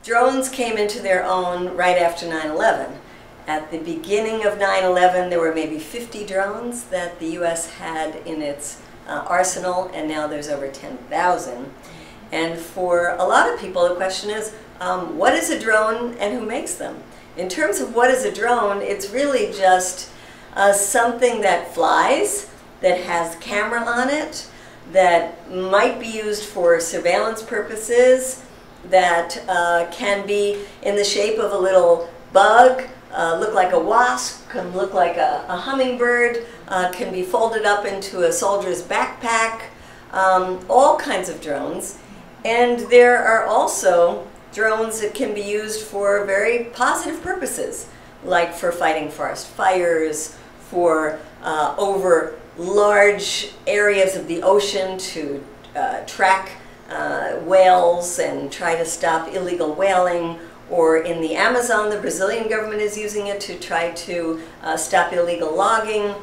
Drones came into their own right after 9/11. At the beginning of 9/11, there were maybe 50 drones that the U.S. had in its arsenal, and now there's over 10,000. And for a lot of people, the question is, what is a drone and who makes them? In terms of what is a drone, it's really just something that flies, that has camera on it, that might be used for surveillance purposes, that can be in the shape of a little bug, look like a wasp, can look like a hummingbird, can be folded up into a soldier's backpack, all kinds of drones. And there are also drones that can be used for very positive purposes, like for fighting forest fires, for over large areas of the ocean to track whales and try to stop illegal whaling, or in the Amazon, the Brazilian government is using it to try to stop illegal logging.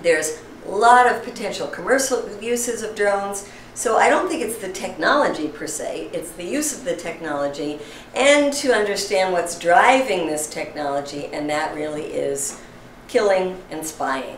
There's a lot of potential commercial uses of drones. So I don't think it's the technology per se, it's the use of the technology and to understand what's driving this technology, and that really is killing and spying.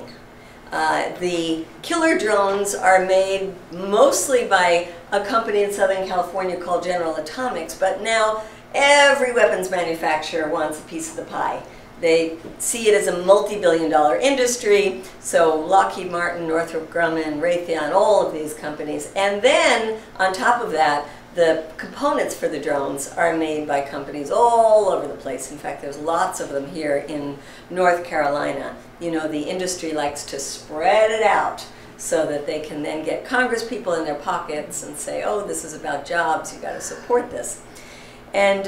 The killer drones are made mostly by a company in Southern California called General Atomics, but now every weapons manufacturer wants a piece of the pie. They see it as a multi-billion-dollar industry, so Lockheed Martin, Northrop Grumman, Raytheon, all of these companies. And then, on top of that, the components for the drones are made by companies all over the place. In fact, there's lots of them here in North Carolina. You know, the industry likes to spread it out so that they can then get Congress people in their pockets and say, oh, this is about jobs, you got to support this. And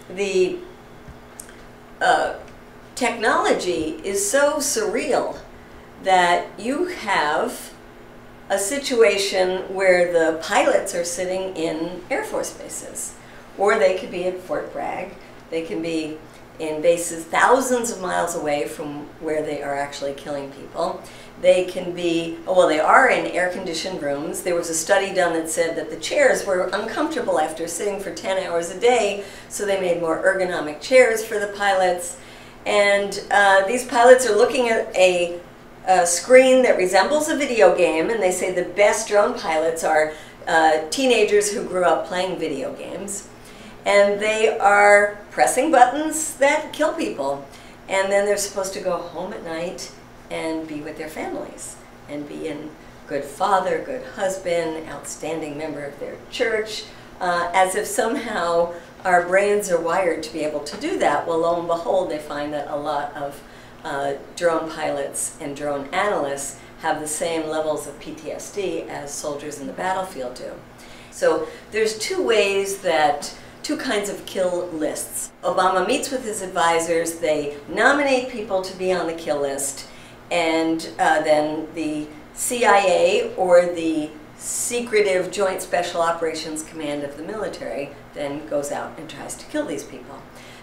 the technology is so surreal that you have a situation where the pilots are sitting in Air Force bases, or they could be at Fort Bragg, they can be in bases thousands of miles away from where they are actually killing people. They can be, well, they are in air-conditioned rooms. There was a study done that said that the chairs were uncomfortable after sitting for 10 hours a day, so they made more ergonomic chairs for the pilots. And these pilots are looking at a screen that resembles a video game, and they say the best drone pilots are teenagers who grew up playing video games. And they are pressing buttons that kill people. And then they're supposed to go home at night and be with their families and be a good father, good husband, outstanding member of their church, as if somehow our brains are wired to be able to do that. Well, lo and behold, they find that a lot of drone pilots and drone analysts have the same levels of PTSD as soldiers in the battlefield do. So there's two kinds of kill lists. Obama meets with his advisors, they nominate people to be on the kill list, and then the CIA or the secretive Joint Special Operations Command of the military then goes out and tries to kill these people.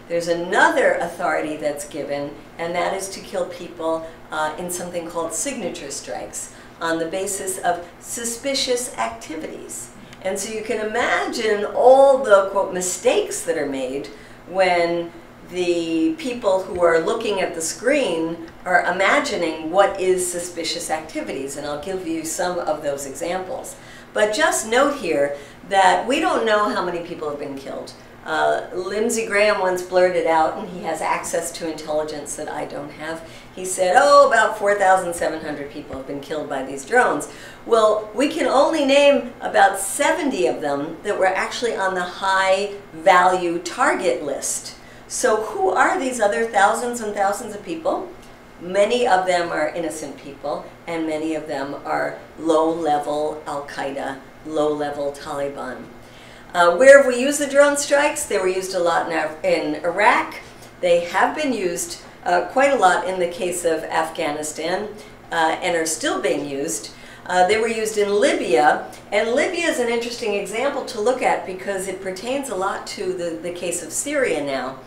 There's another authority that's given, and that is to kill people in something called signature strikes on the basis of suspicious activities. And so you can imagine all the, quote, mistakes that are made when the people who are looking at the screen are imagining what is suspicious activities, and I'll give you some of those examples. But just note here that we don't know how many people have been killed. Lindsey Graham once blurted out, and he has access to intelligence that I don't have, he said, oh, about 4,700 people have been killed by these drones. Well, we can only name about 70 of them that were actually on the high value target list. So who are these other thousands and thousands of people? Many of them are innocent people, and many of them are low-level Al-Qaeda, low-level Taliban. Where have we used the drone strikes? They were used a lot in Iraq. They have been used quite a lot in the case of Afghanistan and are still being used. They were used in Libya, and Libya is an interesting example to look at because it pertains a lot to the case of Syria now.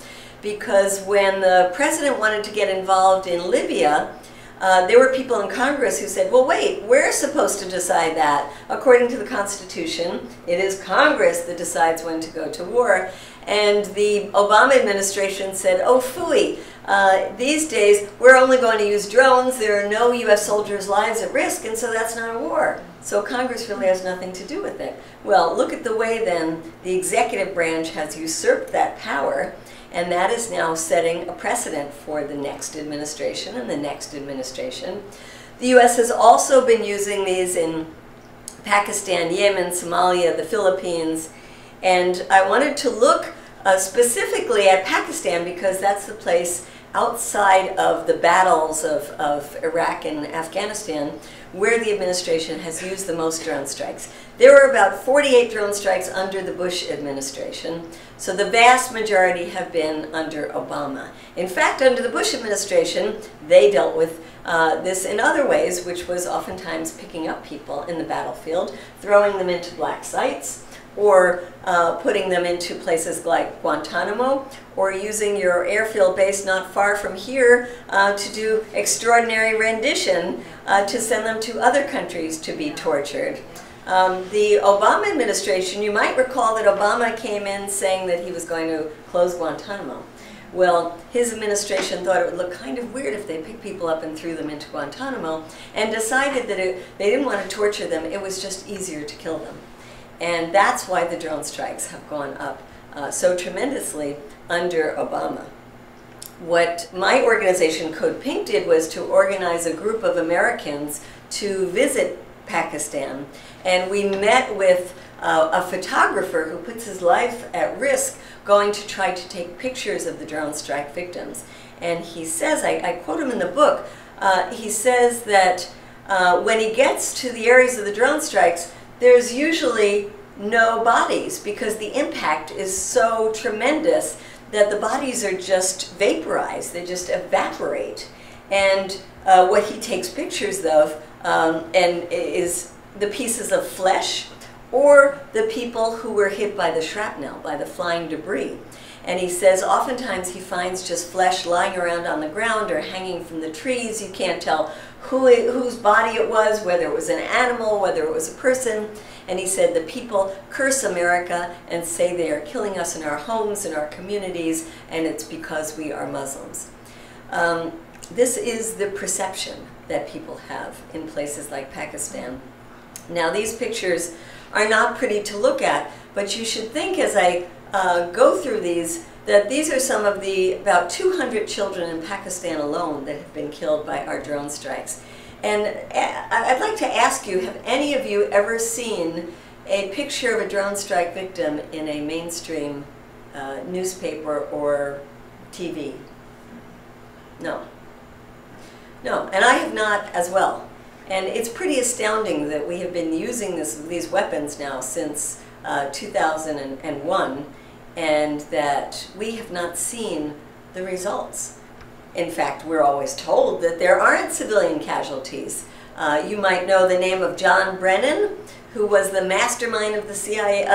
Because when the president wanted to get involved in Libya, there were people in Congress who said, well, wait, we're supposed to decide that. According to the Constitution, it is Congress that decides when to go to war. And the Obama administration said, oh, phooey, these days we're only going to use drones, there are no US soldiers' lives at risk, and so that's not a war. So Congress really has nothing to do with it. Well, look at the way then the executive branch has usurped that power, and that is now setting a precedent for the next administration and the next administration. The US has also been using these in Pakistan, Yemen, Somalia, the Philippines, and I wanted to look specifically at Pakistan because that's the place outside of the battles of Iraq and Afghanistan where the administration has used the most drone strikes. There were about 48 drone strikes under the Bush administration, so the vast majority have been under Obama. In fact, under the Bush administration, they dealt with this in other ways, which was oftentimes picking up people in the battlefield, throwing them into black sites, or putting them into places like Guantanamo, or using your airfield base not far from here to do extraordinary rendition to send them to other countries to be tortured. The Obama administration, you might recall that Obama came in saying that he was going to close Guantanamo. Well, his administration thought it would look kind of weird if they picked people up and threw them into Guantanamo, and decided that they didn't want to torture them, it was just easier to kill them. And that's why the drone strikes have gone up so tremendously under Obama. What my organization, Code Pink, did was to organize a group of Americans to visit Pakistan. And we met with a photographer who puts his life at risk going to try to take pictures of the drone strike victims. And he says, I quote him in the book, he says that when he gets to the areas of the drone strikes, there's usually no bodies because the impact is so tremendous that the bodies are just vaporized, they just evaporate. And what he takes pictures of and is the pieces of flesh or the people who were hit by the shrapnel, by the flying debris. And he says oftentimes he finds just flesh lying around on the ground or hanging from the trees. You can't tell whose body it was, whether it was an animal, whether it was a person. And he said the people curse America and say they are killing us in our homes, in our communities, and it's because we are Muslims. This is the perception that people have in places like Pakistan. Now, these pictures are not pretty to look at, but you should think as I go through these that these are some of the about 200 children in Pakistan alone that have been killed by our drone strikes. And I'd like to ask you, have any of you ever seen a picture of a drone strike victim in a mainstream newspaper or TV? No. No, and I have not as well. And it's pretty astounding that we have been using these weapons now since 2001, and that we have not seen the results. In fact, we're always told that there aren't civilian casualties. You might know the name of John Brennan, who was the mastermind of the CIA,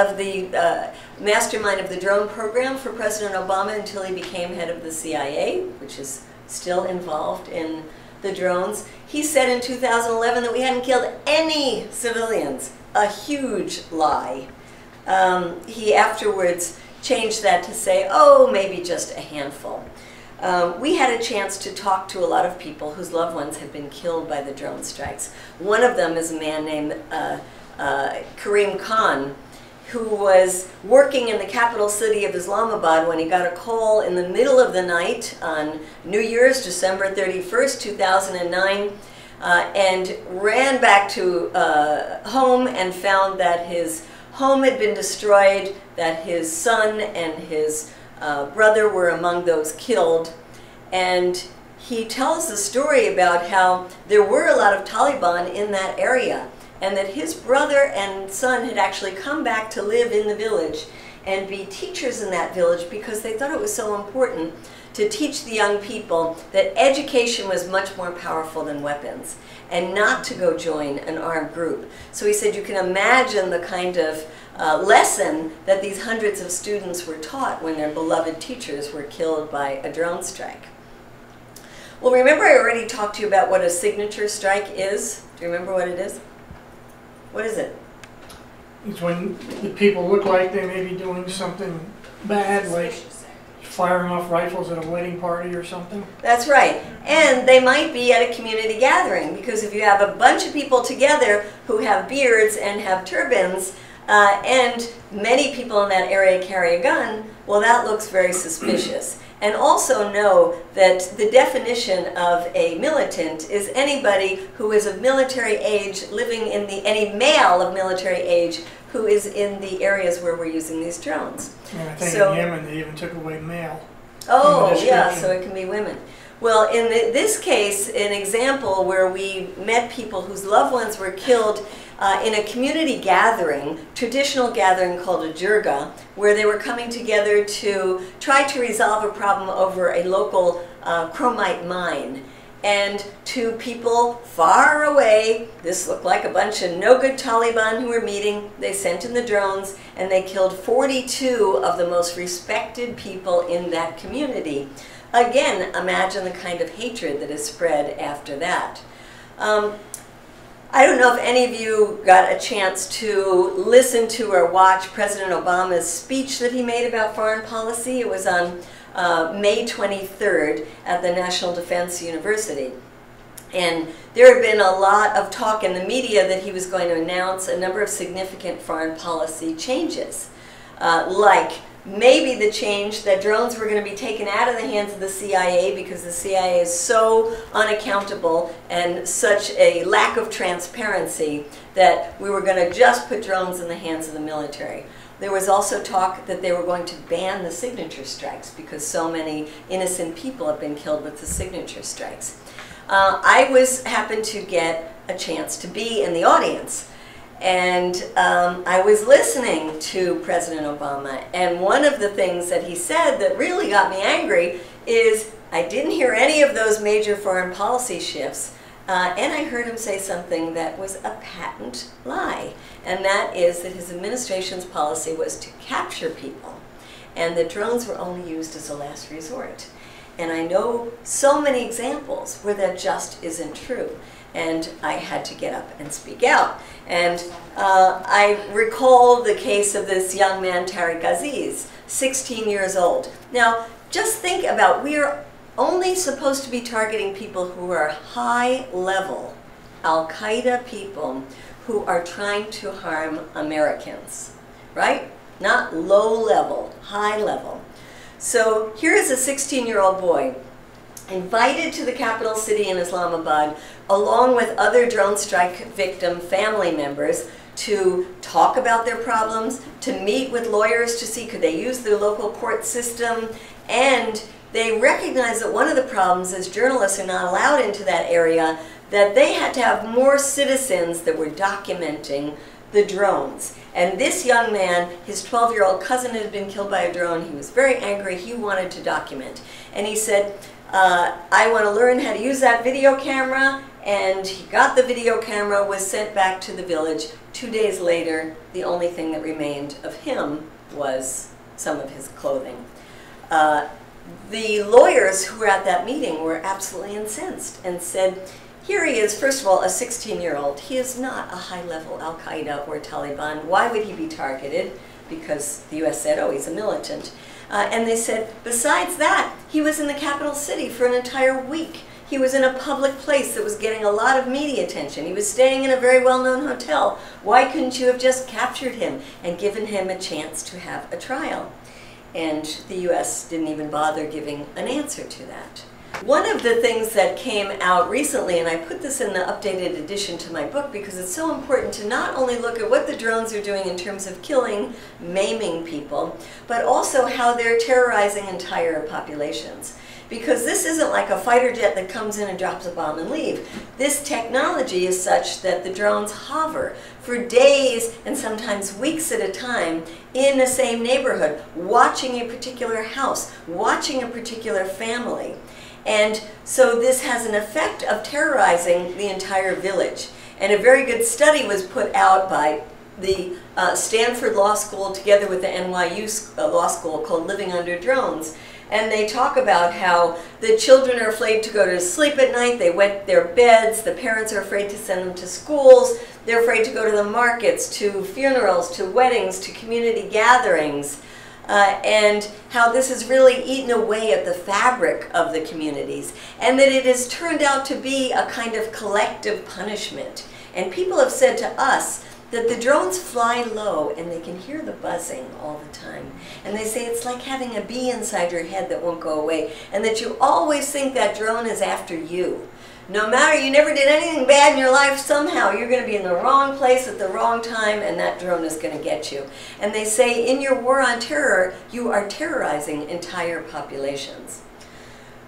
mastermind of the drone program for President Obama until he became head of the CIA, which is still involved in the drones. He said in 2011 that we hadn't killed any civilians, a huge lie. He afterwards changed that to say, oh, maybe just a handful. We had a chance to talk to a lot of people whose loved ones had been killed by the drone strikes. One of them is a man named Karim Khan, who was working in the capital city of Islamabad when he got a call in the middle of the night on New Year's, December 31st, 2009, and ran back to home and found that his home had been destroyed, that his son and his brother were among those killed. And he tells the story about how there were a lot of Taliban in that area, and that his brother and son had actually come back to live in the village and be teachers in that village because they thought it was so important to teach the young people that education was much more powerful than weapons and not to go join an armed group. So he said you can imagine the kind of lesson that these hundreds of students were taught when their beloved teachers were killed by a drone strike. Well, remember I already talked to you about what a signature strike is? Do you remember what it is? What is it? It's when the people look like they may be doing something bad, like firing off rifles at a wedding party or something. That's right. And they might be at a community gathering, because if you have a bunch of people together who have beards and have turbans, and many people in that area carry a gun, well, that looks very suspicious. And also know that the definition of a militant is anybody who is of military age, living in any male of military age who is in the areas where we're using these drones. And I think in Yemen they even took away male. Oh, yeah, so it can be women. Well, in this case, an example where we met people whose loved ones were killed in a community gathering, traditional gathering called a jirga, where they were coming together to try to resolve a problem over a local chromite mine. And to people far away, this looked like a bunch of no-good Taliban who were meeting. They sent in the drones, and they killed 42 of the most respected people in that community. Again, imagine the kind of hatred that is spread after that. I don't know if any of you got a chance to listen to or watch President Obama's speech that he made about foreign policy. It was on May 23rd at the National Defense University. And there had been a lot of talk in the media that he was going to announce a number of significant foreign policy changes, like maybe the change that drones were going to be taken out of the hands of the CIA because the CIA is so unaccountable and such a lack of transparency that we were going to just put drones in the hands of the military. There was also talk that they were going to ban the signature strikes because so many innocent people have been killed with the signature strikes. I happened to get a chance to be in the audience. And I was listening to President Obama, and one of the things that he said that really got me angry is I didn't hear any of those major foreign policy shifts, and I heard him say something that was a patent lie, and that is that his administration's policy was to capture people, and that drones were only used as a last resort. And I know so many examples where that just isn't true. And I had to get up and speak out. And I recall the case of this young man, Tariq Aziz, 16 years old. Now, just think about, we are only supposed to be targeting people who are high-level Al-Qaeda people who are trying to harm Americans, right? Not low-level, high-level. So here is a 16-year-old boy invited to the capital city in Islamabad, along with other drone strike victim family members, to talk about their problems, to meet with lawyers to see could they use the local court system. And they recognized that one of the problems is journalists are not allowed into that area, that they had to have more citizens that were documenting the drones. And this young man, his 12-year-old cousin had been killed by a drone. He was very angry. He wanted to document. And he said, I want to learn how to use that video camera. And he got the video camera, was sent back to the village. 2 days later, the only thing that remained of him was some of his clothing. The lawyers who were at that meeting were absolutely incensed and said, here he is, first of all, a 16-year-old. He is not a high-level Al-Qaeda or Taliban. Why would he be targeted? Because the U.S. said, oh, he's a militant. And they said, besides that, he was in the capital city for an entire week. He was in a public place that was getting a lot of media attention. He was staying in a very well-known hotel. Why couldn't you have just captured him and given him a chance to have a trial? And the U.S. didn't even bother giving an answer to that. One of the things that came out recently, and I put this in the updated edition to my book because it's so important to not only look at what the drones are doing in terms of killing, maiming people, but also how they're terrorizing entire populations. Because this isn't like a fighter jet that comes in and drops a bomb and leaves. This technology is such that the drones hover for days and sometimes weeks at a time in the same neighborhood, watching a particular house, watching a particular family. And so this has an effect of terrorizing the entire village. And a very good study was put out by the Stanford Law School together with the NYU Law School called Living Under Drones. And they talk about how the children are afraid to go to sleep at night, they wet their beds, the parents are afraid to send them to schools, they're afraid to go to the markets, to funerals, to weddings, to community gatherings, and how this has really eaten away at the fabric of the communities, and that it has turned out to be a kind of collective punishment. And people have said to us that the drones fly low and they can hear the buzzing all the time. And they say it's like having a bee inside your head that won't go away, and that you always think that drone is after you. No matter, you never did anything bad in your life, somehow you're going to be in the wrong place at the wrong time and that drone is going to get you. And they say in your war on terror, you are terrorizing entire populations.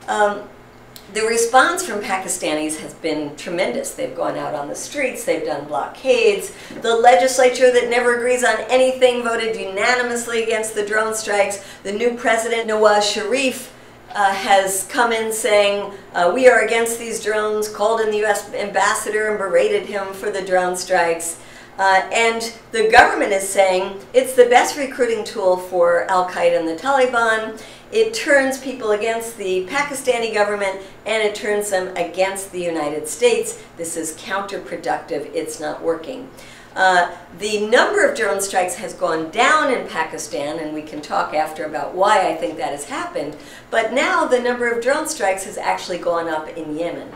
The response from Pakistanis has been tremendous. They've gone out on the streets, they've done blockades. The legislature that never agrees on anything voted unanimously against the drone strikes. The new president, Nawaz Sharif, has come in saying, we are against these drones, called in the U.S. ambassador and berated him for the drone strikes. And the government is saying it's the best recruiting tool for Al-Qaeda and the Taliban. It turns people against the Pakistani government and it turns them against the United States. This is counterproductive. It's not working. The number of drone strikes has gone down in Pakistan, and we can talk after about why I think that has happened. But now the number of drone strikes has actually gone up in Yemen.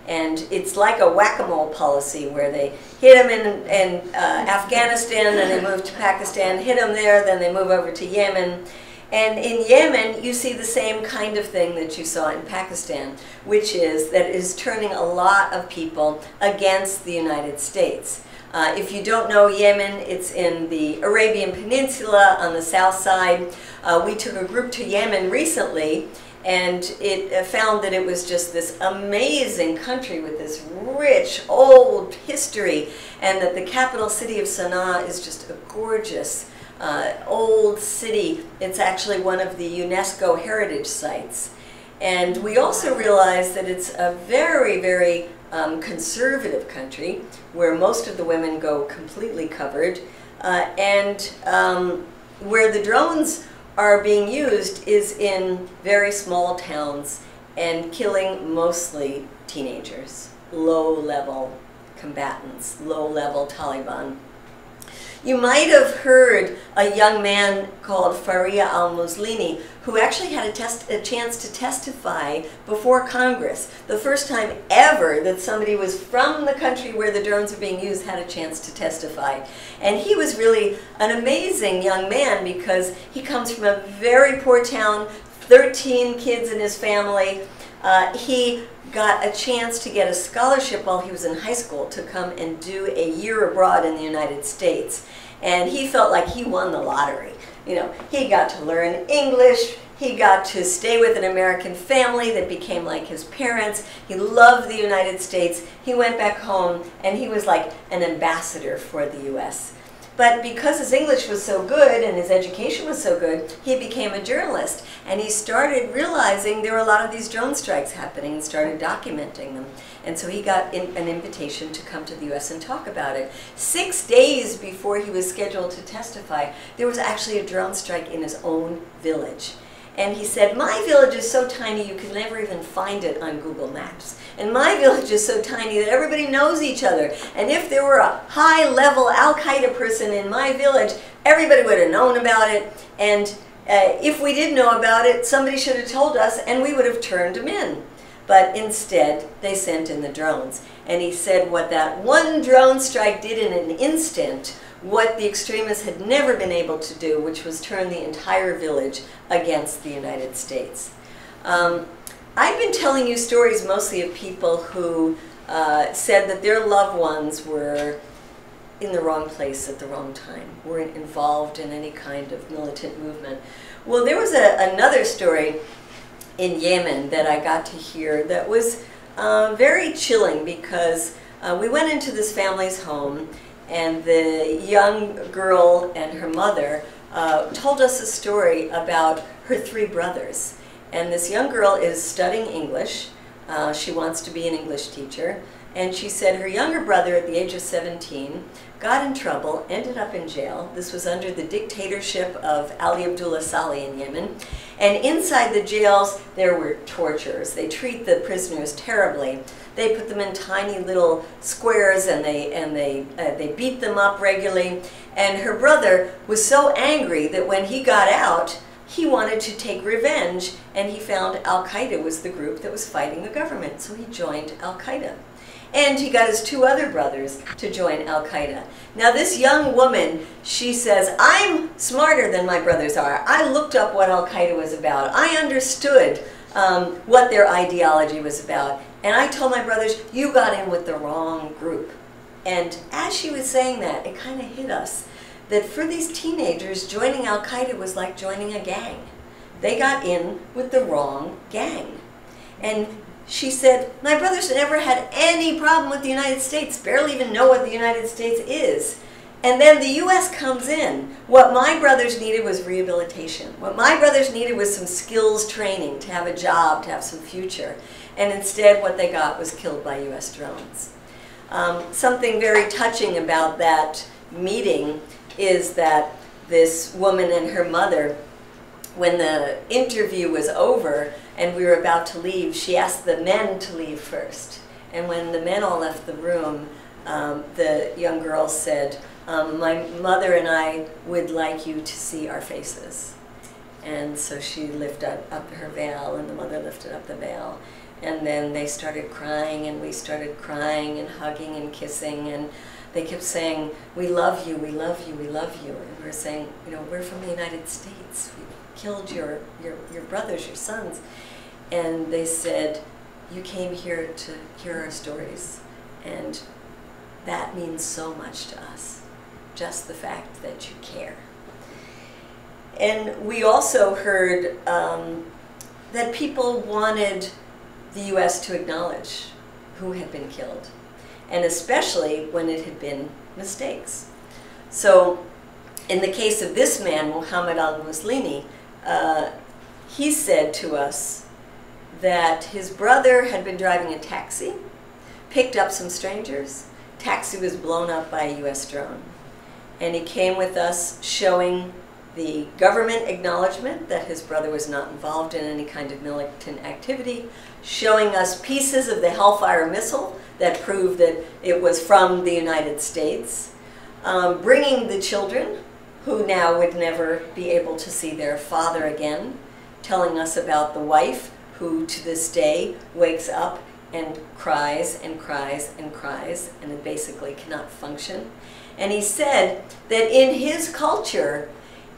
And it's like a whack-a-mole policy where they hit them in Afghanistan and they move to Pakistan, hit them there, then they move over to Yemen. And in Yemen, you see the same kind of thing that you saw in Pakistan, which is that it is turning a lot of people against the United States. If you don't know Yemen, it's in the Arabian Peninsula on the south side. We took a group to Yemen recently, and it found that it was just this amazing country with this rich, old history, and that the capital city of Sana'a is just a gorgeous, old city. It's actually one of the UNESCO heritage sites. And we also realized that it's a very, very conservative country where most of the women go completely covered, and where the drones are being used is in very small towns and killing mostly teenagers, low-level combatants, low-level Taliban. You might have heard a young man called Faria al-Muslini who actually had a chance to testify before Congress. The first time ever that somebody was from the country where the drones are being used had a chance to testify. And he was really an amazing young man because he comes from a very poor town, 13 kids in his family. He got a chance to get a scholarship while he was in high school to come and do a year abroad in the United States. And he felt like he won the lottery. You know, he got to learn English, he got to stay with an American family that became like his parents. He loved the United States. He went back home and he was like an ambassador for the US. But because his English was so good and his education was so good, he became a journalist. And he started realizing there were a lot of these drone strikes happening and started documenting them. And so he got an invitation to come to the US and talk about it. 6 days before he was scheduled to testify, there was actually a drone strike in his own village. And he said, my village is so tiny you can never even find it on Google Maps. And my village is so tiny that everybody knows each other. And if there were a high-level Al-Qaeda person in my village, everybody would have known about it. And if we did know about it, somebody should have told us and we would have turned them in. But instead, they sent in the drones. And he said what that one drone strike did in an instant, what the extremists had never been able to do, which was turn the entire village against the United States. I've been telling you stories mostly of people who said that their loved ones were in the wrong place at the wrong time, weren't involved in any kind of militant movement. Well, there was another story in Yemen that I got to hear that was very chilling because we went into this family's home and the young girl and her mother told us a story about her 3 brothers. And this young girl is studying English. She wants to be an English teacher. And she said her younger brother at the age of 17 got in trouble, ended up in jail. This was under the dictatorship of Ali Abdullah Saleh in Yemen. And inside the jails, there were tortures. They treat the prisoners terribly. They put them in tiny little squares and they beat them up regularly. And her brother was so angry that when he got out, he wanted to take revenge, and he found Al-Qaeda was the group that was fighting the government. So he joined Al-Qaeda. And he got his two other brothers to join Al-Qaeda. Now this young woman, she says, I'm smarter than my brothers are. I looked up what Al-Qaeda was about. I understood what their ideology was about. And I told my brothers, you got in with the wrong group. And as she was saying that, it kind of hit us that for these teenagers, joining Al-Qaeda was like joining a gang. They got in with the wrong gang. And she said, my brothers never had any problem with the United States, barely even know what the United States is. And then the U.S. comes in. What my brothers needed was rehabilitation. What my brothers needed was some skills training, to have a job, to have some future. And instead what they got was killed by U.S. drones. Something very touching about that meeting is that this woman and her mother, when the interview was over and we were about to leave, she asked the men to leave first. And when the men all left the room, the young girl said, my mother and I would like you to see our faces. And so she lifted up her veil, and the mother lifted up the veil. And then they started crying, and we started crying and hugging and kissing, and they kept saying, we love you, we love you, we love you. And we were saying, you know, we're from the United States. We killed your brothers, your sons. And they said, you came here to hear our stories. And that means so much to us, just the fact that you care. And we also heard that people wanted the U.S. to acknowledge who had been killed, and especially when it had been mistakes. So in the case of this man, Muhammad al-Muslimi, he said to us that his brother had been driving a taxi, picked up some strangers, taxi was blown up by a U.S. drone. And he came with us showing the government acknowledgement that his brother was not involved in any kind of militant activity, showing us pieces of the Hellfire missile that proved that it was from the United States, bringing the children who now would never be able to see their father again, telling us about the wife who to this day wakes up and cries and cries and cries and it basically cannot function. And he said that in his culture,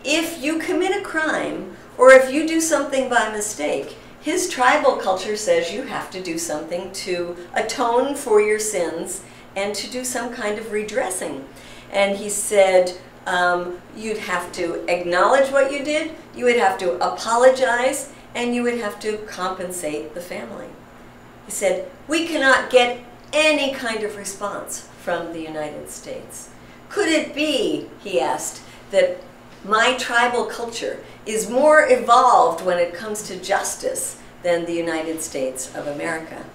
if you commit a crime or if you do something by mistake, his tribal culture says you have to do something to atone for your sins and to do some kind of redressing. And he said you'd have to acknowledge what you did, you would have to apologize, and you would have to compensate the family. He said, we cannot get any kind of response from the United States. Could it be, he asked, that my tribal culture is more evolved when it comes to justice than the United States of America?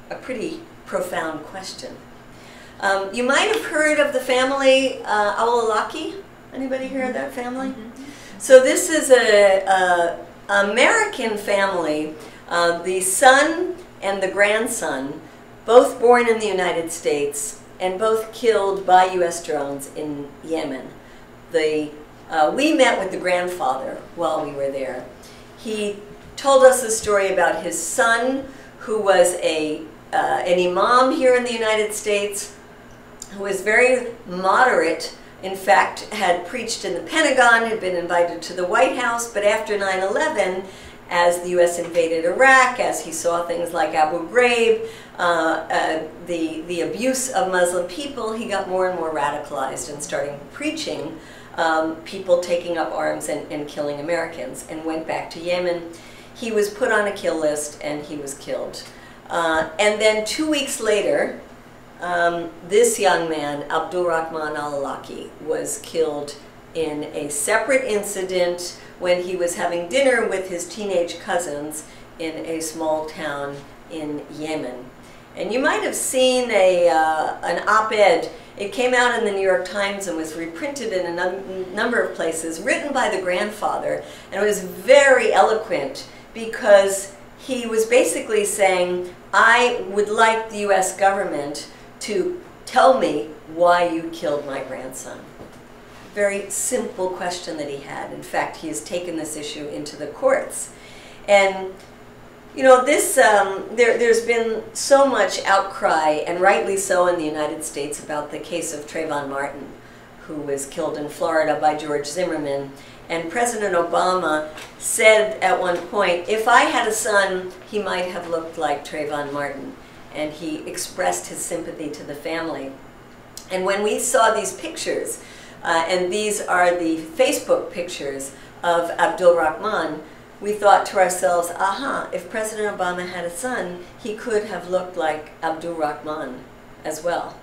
A pretty profound question. You might have heard of the family al-Awlaki. Anybody hear of that family? Mm-hmm. So this is an American family, the son and the grandson, both born in the United States and both killed by U.S. drones in Yemen. We met with the grandfather while we were there. He told us a story about his son, who was an imam here in the United States, who was very moderate, in fact had preached in the Pentagon, had been invited to the White House, but after 9/11, as the U.S. invaded Iraq, as he saw things like Abu Ghraib, the abuse of Muslim people, he got more and more radicalized and starting preaching people taking up arms and killing Americans, and went back to Yemen. He was put on a kill list and he was killed. And then 2 weeks later, this young man, Abdul Rahman al-Awlaki, was killed in a separate incident when he was having dinner with his teenage cousins in a small town in Yemen. And you might have seen an op-ed. It came out in the New York Times and was reprinted in a number of places, written by the grandfather, and it was very eloquent because he was basically saying, I would like the US government to tell me why you killed my grandson. Very simple question that he had. In fact, he has taken this issue into the courts. And you know, there's been so much outcry, and rightly so in the United States, about the case of Trayvon Martin, who was killed in Florida by George Zimmerman. And President Obama said at one point, if I had a son, he might have looked like Trayvon Martin. And he expressed his sympathy to the family. And when we saw these pictures, and these are the Facebook pictures of Abdul Rahman, we thought to ourselves, aha, if President Obama had a son, he could have looked like Abdul Rahman as well.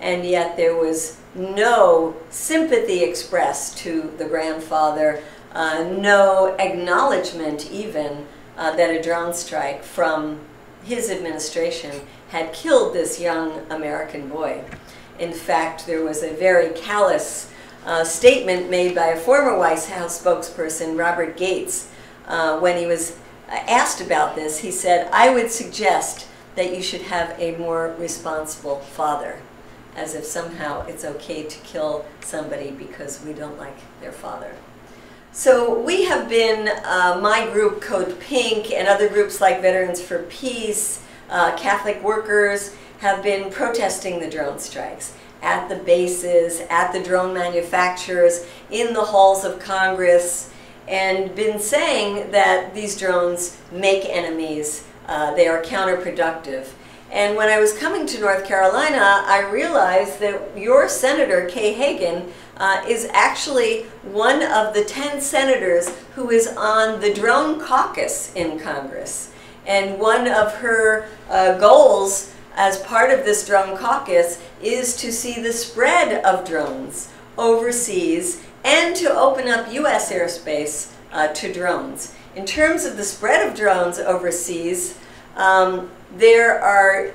And yet there was no sympathy expressed to the grandfather, no acknowledgement even that a drone strike from his administration had killed this young American boy. In fact, there was a very callous statement made by a former White House spokesperson, Robert Gates, when he was asked about this. He said, I would suggest that you should have a more responsible father, as if somehow it's okay to kill somebody because we don't like their father. So we have been, my group, Code Pink, and other groups like Veterans for Peace, Catholic Workers, have been protesting the drone strikes at the bases, at the drone manufacturers, in the halls of Congress, and been saying that these drones make enemies, they are counterproductive. And when I was coming to North Carolina, I realized that your Senator, Kay Hagan, is actually one of the 10 senators who is on the drone caucus in Congress. And one of her goals as part of this drone caucus is to see the spread of drones overseas and to open up U.S. airspace to drones. In terms of the spread of drones overseas, there are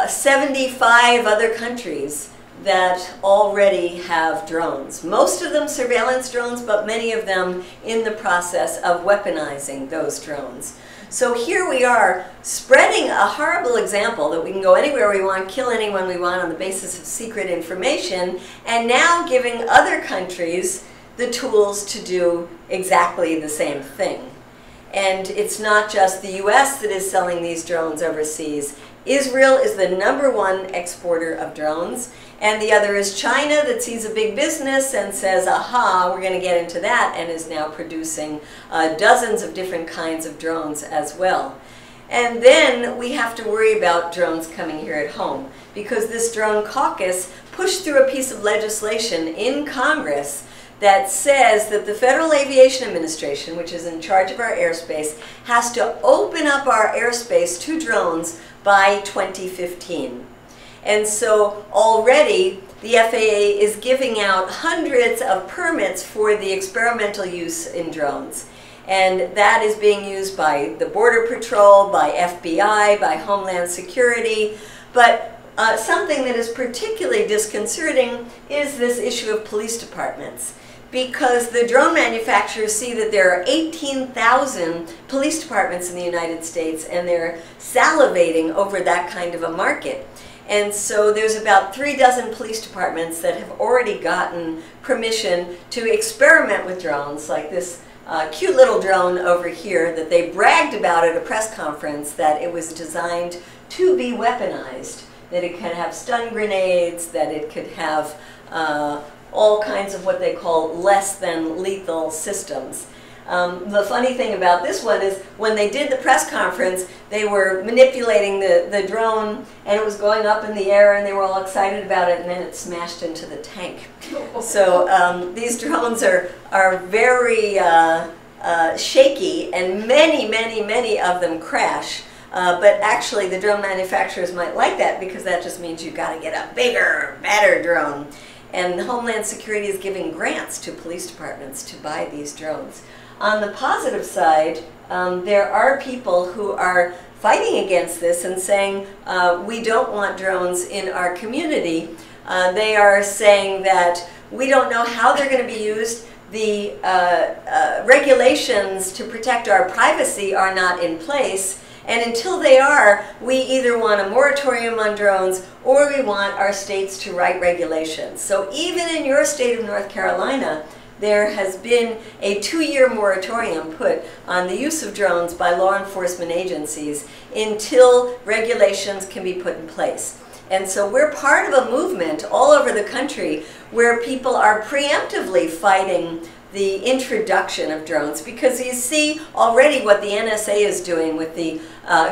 75 other countries that already have drones. Most of them surveillance drones, but many of them in the process of weaponizing those drones. So here we are spreading a horrible example that we can go anywhere we want, kill anyone we want on the basis of secret information, and now giving other countries the tools to do exactly the same thing. And it's not just the US that is selling these drones overseas. Israel is the #1 exporter of drones, and the other is China that sees a big business and says, aha, we're going to get into that, and is now producing dozens of different kinds of drones as well. And then we have to worry about drones coming here at home, because this drone caucus pushed through a piece of legislation in Congress that says that the Federal Aviation Administration, which is in charge of our airspace, has to open up our airspace to drones by 2015. And so already the FAA is giving out hundreds of permits for the experimental use in drones. And that is being used by the Border Patrol, by FBI, by Homeland Security. But something that is particularly disconcerting is this issue of police departments, because the drone manufacturers see that there are 18,000 police departments in the United States, and they're salivating over that kind of a market. And so there's about 36 police departments that have already gotten permission to experiment with drones, like this cute little drone over here that they bragged about at a press conference, that it was designed to be weaponized, that it could have stun grenades, that it could have all kinds of what they call less than lethal systems. The funny thing about this one is when they did the press conference, they were manipulating the drone, and it was going up in the air, and they were all excited about it, and then it smashed into the tank. So these drones are very shaky, and many of them crash. But actually the drone manufacturers might like that, because that just means you've got to get a bigger, better drone. And Homeland Security is giving grants to police departments to buy these drones. On the positive side, there are people who are fighting against this and saying we don't want drones in our community. They are saying that we don't know how they're going to be used. The regulations to protect our privacy are not in place. And until they are, we either want a moratorium on drones or we want our states to write regulations. So even in your state of North Carolina, there has been a 2-year moratorium put on the use of drones by law enforcement agencies until regulations can be put in place. And so we're part of a movement all over the country where people are preemptively fighting the introduction of drones, because you see already what the NSA is doing with the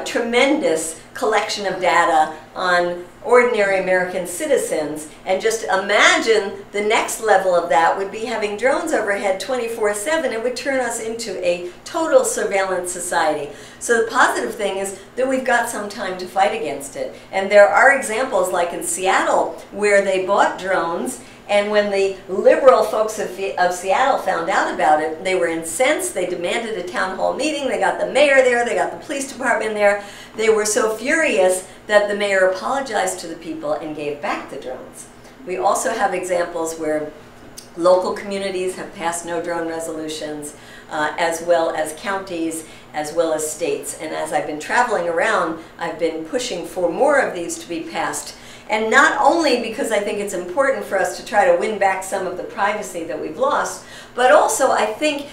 tremendous collection of data on ordinary American citizens. And just imagine the next level of that would be having drones overhead 24/7. It would turn us into a total surveillance society. So the positive thing is that we've got some time to fight against it. And there are examples like in Seattle where they bought drones, and when the liberal folks of Seattle found out about it, they were incensed. They demanded a town hall meeting. They got the mayor there. They got the police department there. They were so furious that the mayor apologized to the people and gave back the drones. We also have examples where local communities have passed no drone resolutions, as well as counties, as well as states. And as I've been traveling around, I've been pushing for more of these to be passed. And not only because I think it's important for us to try to win back some of the privacy that we've lost, but also I think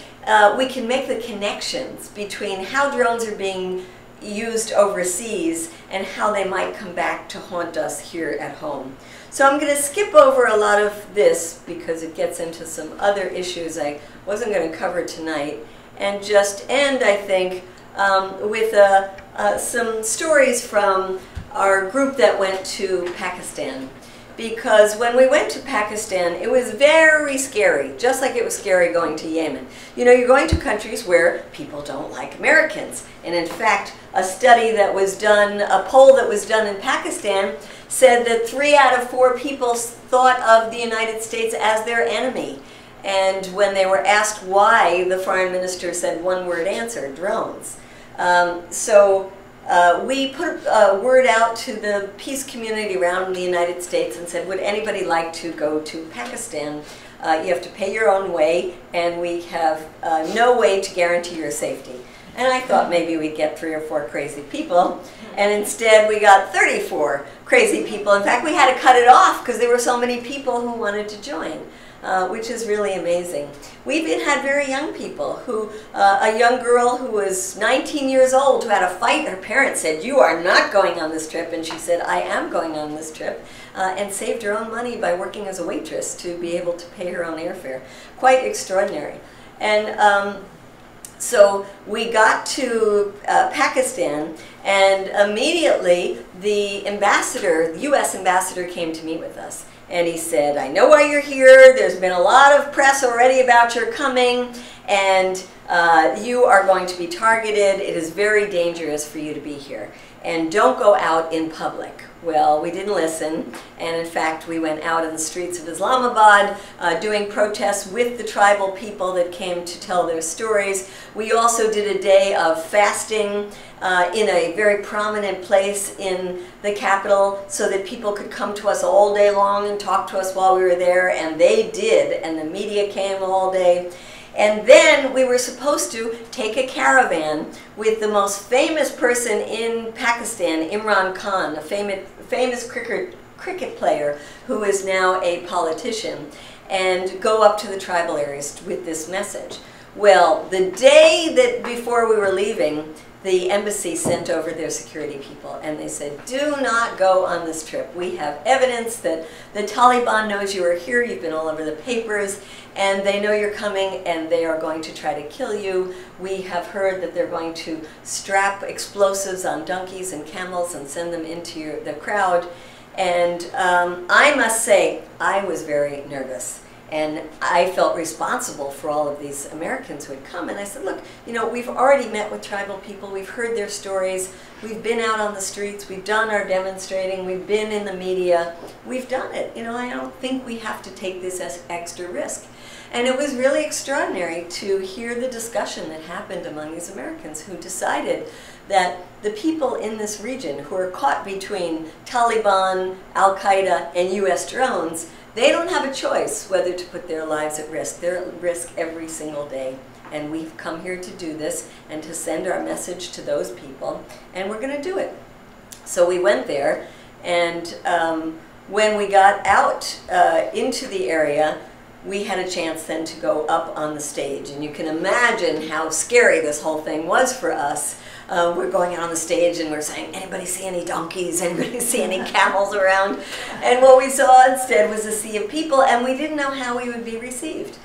we can make the connections between how drones are being used overseas and how they might come back to haunt us here at home. So I'm going to skip over a lot of this because it gets into some other issues I wasn't going to cover tonight, and just end, I think, with some stories from our group that went to Pakistan. Because when we went to Pakistan, it was very scary, just like it was scary going to Yemen. You know, you're going to countries where people don't like Americans. And in fact, a study that was done, a poll that was done in Pakistan, said that 3 out of 4 people thought of the United States as their enemy. And when they were asked why, the foreign minister said one-word answer: drones. We put a word out to the peace community around the United States and said, would anybody like to go to Pakistan? You have to pay your own way, and we have no way to guarantee your safety. And I thought maybe we'd get 3 or 4 crazy people, and instead we got 34 crazy people. In fact, we had to cut it off because there were so many people who wanted to join. Which is really amazing. We even had very young people who, a young girl who was 19 years old who had a fight. Her parents said, you are not going on this trip. And she said, I am going on this trip, and saved her own money by working as a waitress to be able to pay her own airfare. Quite extraordinary. And so we got to Pakistan, and immediately the ambassador, the U.S. ambassador, came to meet with us. And he said, I know why you're here. There's been a lot of press already about your coming, and you are going to be targeted. It is very dangerous for you to be here. And don't go out in public. Well, we didn't listen, and in fact, we went out in the streets of Islamabad doing protests with the tribal people that came to tell their stories. We also did a day of fasting in a very prominent place in the capital so that people could come to us all day long and talk to us while we were there, and they did, and the media came all day. And then we were supposed to take a caravan with the most famous person in Pakistan, Imran Khan, a famous cricket player who is now a politician, and go up to the tribal areas with this message. Well, the day that before we were leaving, the embassy sent over their security people, and they said, do not go on this trip. We have evidence that the Taliban knows you are here. You've been all over the papers, and they know you're coming, and they are going to try to kill you. We have heard that they're going to strap explosives on donkeys and camels and send them into the crowd. And I must say, I was very nervous. And I felt responsible for all of these Americans who had come. And I said, look, you know, we've already met with tribal people. We've heard their stories. We've been out on the streets. We've done our demonstrating. We've been in the media. We've done it. You know, I don't think we have to take this extra risk. And it was really extraordinary to hear the discussion that happened among these Americans who decided that the people in this region who are caught between Taliban, Al-Qaeda, and US drones, they don't have a choice whether to put their lives at risk. They're at risk every single day. And we've come here to do this and to send our message to those people, and we're going to do it. So we went there, and when we got out into the area, we had a chance then to go up on the stage. And you can imagine how scary this whole thing was for us. We're going out on the stage and we're saying, anybody see any donkeys? Anybody see any camels around? And what we saw instead was a sea of people, and we didn't know how we would be received.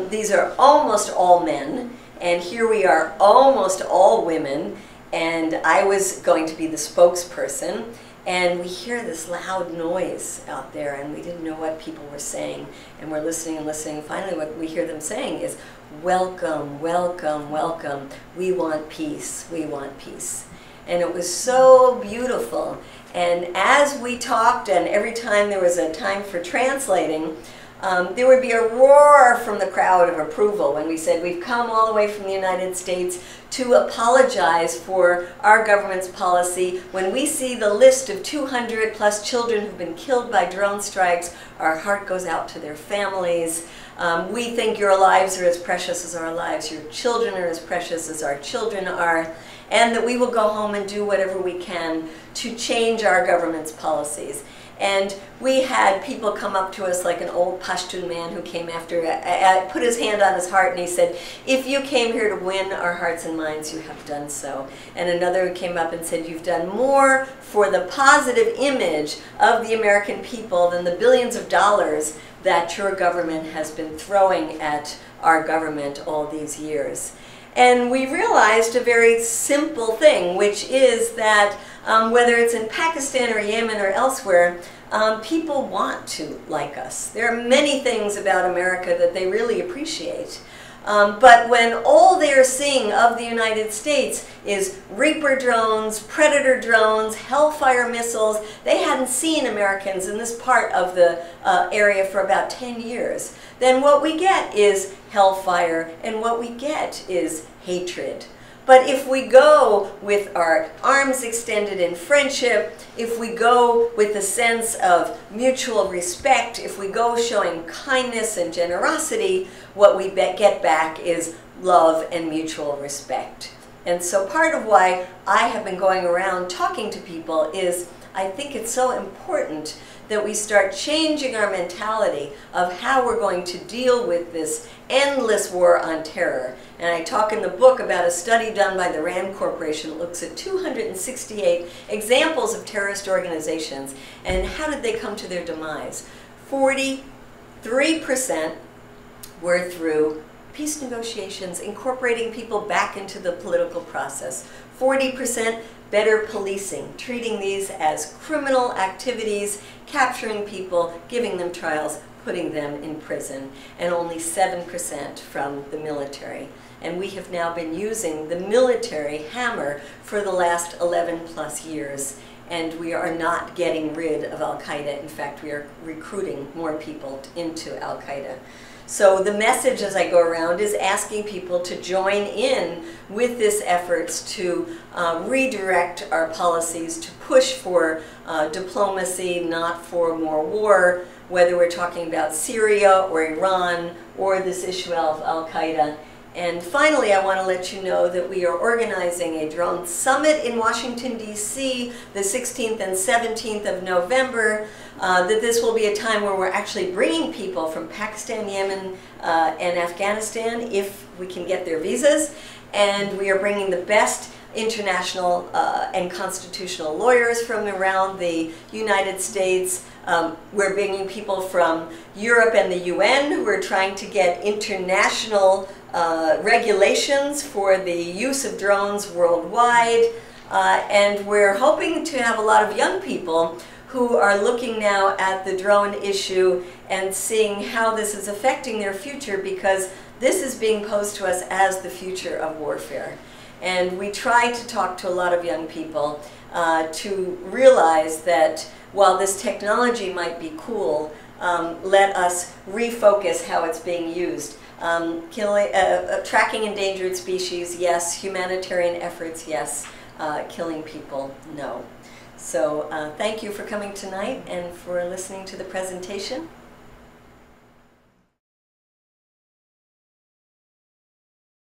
These are almost all men, and here we are almost all women, and I was going to be the spokesperson, and we hear this loud noise out there, and we didn't know what people were saying, and we're listening and listening. Finally, what we hear them saying is, welcome, welcome, welcome. We want peace. We want peace. And it was so beautiful. And as we talked, and every time there was a time for translating, there would be a roar from the crowd of approval when we said we've come all the way from the United States to apologize for our government's policy. When we see the list of 200 plus children who've been killed by drone strikes, our heart goes out to their families. We think your lives are as precious as our lives, your children are as precious as our children are, and that we will go home and do whatever we can to change our government's policies. And we had people come up to us like an old Pashtun man who came after, put his hand on his heart and he said, if you came here to win our hearts and minds, you have done so. And another came up and said, you've done more for the positive image of the American people than the billions of dollars that your government has been throwing at our government all these years. And we realized a very simple thing, which is that whether it's in Pakistan or Yemen or elsewhere, people want to like us. There are many things about America that they really appreciate. But when all they are seeing of the United States is Reaper drones, Predator drones, Hellfire missiles, they hadn't seen Americans in this part of the area for about 10 years. Then what we get is Hellfire, and what we get is hatred. But if we go with our arms extended in friendship, if we go with a sense of mutual respect, if we go showing kindness and generosity, what we get back is love and mutual respect. And so part of why I have been going around talking to people is I think it's so important that we start changing our mentality of how we're going to deal with this endless war on terror. And I talk in the book about a study done by the RAND Corporation that looks at 268 examples of terrorist organizations and how did they come to their demise. 43% were through peace negotiations, incorporating people back into the political process. 40% better policing, treating these as criminal activities, capturing people, giving them trials, putting them in prison, and only 7% from the military. And we have now been using the military hammer for the last 11 plus years, and we are not getting rid of Al-Qaeda. In fact, we are recruiting more people into Al-Qaeda. So the message as I go around is asking people to join in with this efforts to redirect our policies, to push for diplomacy, not for more war, whether we're talking about Syria or Iran or this issue of Al-Qaeda. And finally, I want to let you know that we are organizing a drone summit in Washington, D.C. the 16th and 17th of November, that this will be a time where we're actually bringing people from Pakistan, Yemen, and Afghanistan, if we can get their visas. And we are bringing the best international and constitutional lawyers from around the United States. We're bringing people from Europe and the UN who are trying to get international regulations for the use of drones worldwide. And we're hoping to have a lot of young people who are looking now at the drone issue and seeing how this is affecting their future, because this is being posed to us as the future of warfare. And we try to talk to a lot of young people to realize that while this technology might be cool, let us refocus how it's being used. Tracking endangered species, yes. Humanitarian efforts, yes. Killing people, no. So thank you for coming tonight and for listening to the presentation.